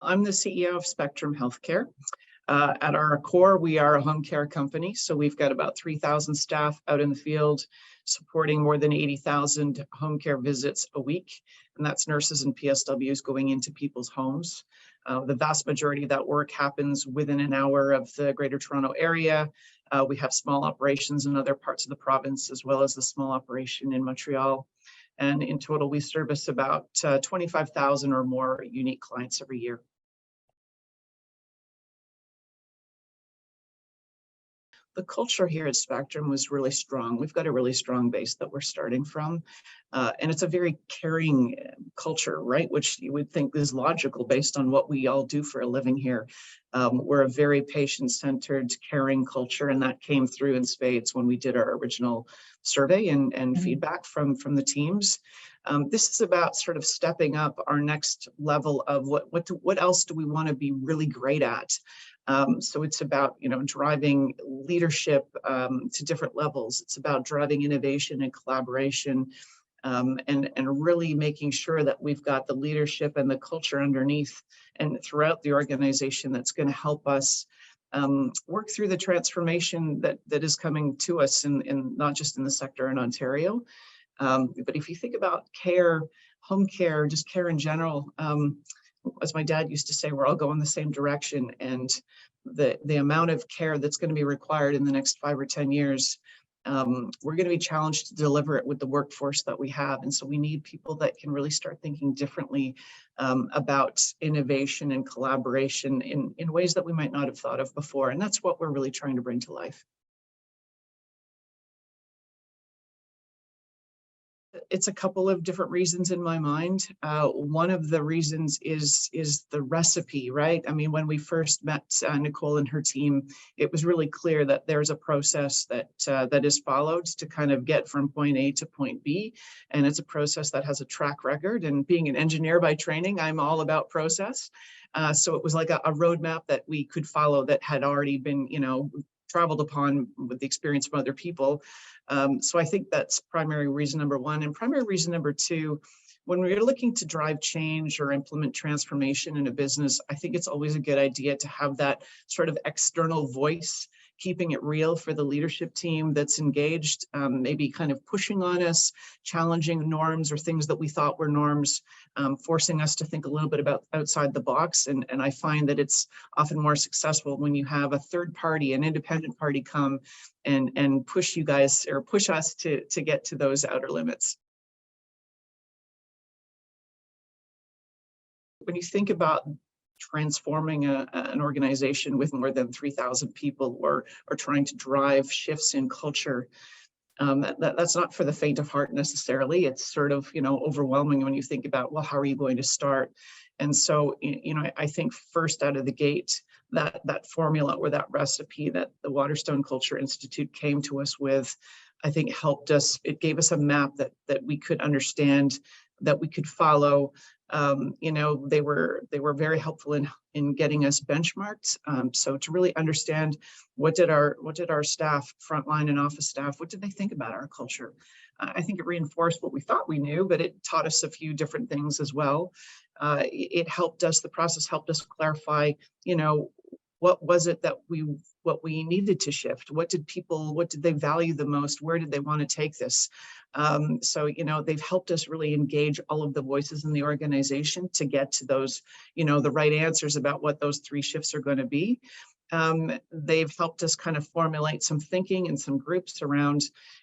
I'm the CEO of Spectrum Healthcare. At our core, we are a home care company. So we've got about 3,000 staff out in the field supporting more than 80,000 home care visits a week. And that's nurses and PSWs going into people's homes. The vast majority of that work happens within an hour of the Greater Toronto area. We have small operations in other parts of the province, as well as the small operation in Montreal. And in total, we service about 25,000 or more unique clients every year. The culture here at Spectrum was really strong. We've got a really strong base that we're starting from. And it's a very caring culture, right? Which you would think is logical based on what we all do for a living here. We're a very patient-centered, caring culture, and that came through in spades when we did our original survey and feedback from the teams. This is about sort of stepping up our next level of what else do we want to be really great at. So it's about, driving leadership to different levels. It's about driving innovation and collaboration, and really making sure that we've got the leadership and the culture underneath and throughout the organization that's going to help us work through the transformation that is coming to us in not just in the sector in Ontario. But if you think about care, home care, just care in general, as my dad used to say, we're all going the same direction, and the amount of care that's going to be required in the next 5 or 10 years, we're going to be challenged to deliver it with the workforce that we have. And so we need people that can really start thinking differently about innovation and collaboration in ways that we might not have thought of before. And that's what we're really trying to bring to life. It's a couple of different reasons in my mind. One of the reasons is the recipe, right? I mean, when we first met Nicole and her team, it was really clear that there's a process that is followed to kind of get from point A to point B. And it's a process that has a track record. And being an engineer by training, I'm all about process. So it was like a roadmap that we could follow that had already been, traveled upon with the experience from other people. So I think that's primary reason number one. And primary reason number two, when we're looking to drive change or implement transformation in a business, I think it's always a good idea to have that sort of external voice, keeping it real for the leadership team that's engaged, maybe kind of pushing on us, challenging norms or things that we thought were norms, forcing us to think a little bit about outside the box. And I find that it's often more successful when you have a third party, an independent party come and push you guys or push us to get to those outer limits. When you think about transforming an organization with more than 3,000 people or trying to drive shifts in culture, that's not for the faint of heart necessarily. It's sort of, overwhelming when you think about, well, how are you going to start? And so, I think first out of the gate, that formula or that recipe that the Waterstone Culture Institute came to us with, I think helped us. It gave us a map that we could understand, that we could follow. They were very helpful in getting us benchmarked. So to really understand what did our staff, frontline and office staff, what did they think about our culture? I think it reinforced what we thought we knew, but it taught us a few different things as well. It helped us. The process helped us clarify, what was it that what we needed to shift? What did they value the most? Where did they want to take this? So, they've helped us really engage all of the voices in the organization to get to those, the right answers about what those 3 shifts are going to be. They've helped us kind of formulate some thinking and some groups around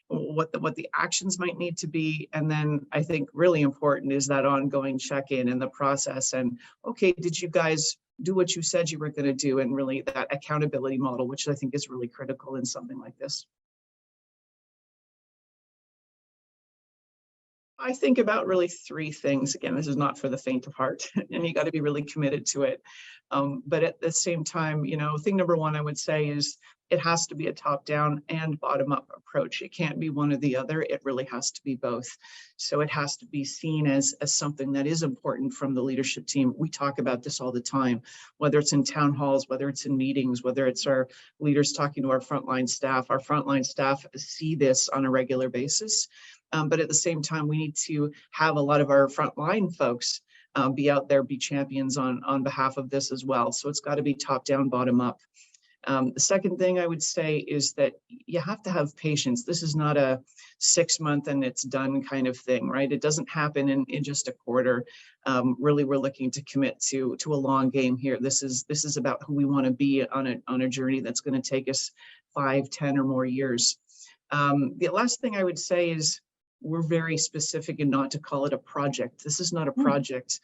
what the actions might need to be. And then I think really important is that ongoing check-in in the process. And okay, did you guys do what you said you were going to do? And really that accountability model, which I think is really critical in something like this. I think about really 3 things. Again, this is not for the faint of heart, and you got to be really committed to it. But at the same time, thing number 1 I would say is it has to be a top-down and bottom-up approach. It can't be one or the other. It really has to be both. So it has to be seen as something that is important from the leadership team. We talk about this all the time, whether it's in town halls, whether it's in meetings, whether it's our leaders talking to our frontline staff. Our frontline staff see this on a regular basis. But at the same time, we need to have a lot of our frontline folks be out there, be champions on behalf of this as well. So it's got to be top down, bottom up. The second thing I would say is that you have to have patience. This is not a 6-month and it's done kind of thing, right? It doesn't happen in just a quarter. Really, we're looking to commit to a long game here. This is about who we want to be on a journey that's going to take us 5, 10 or more years. The last thing I would say is we're very specific and not to call it a project. This is not a project.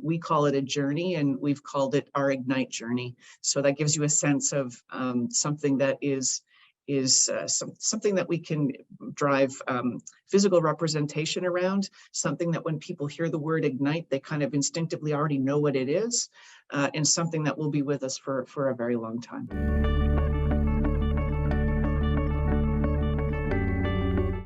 We call it a journey, and we've called it our Ignite journey. So that gives you a sense of something that is something that we can drive physical representation around, something that when people hear the word Ignite, they kind of instinctively already know what it is, and something that will be with us for a very long time.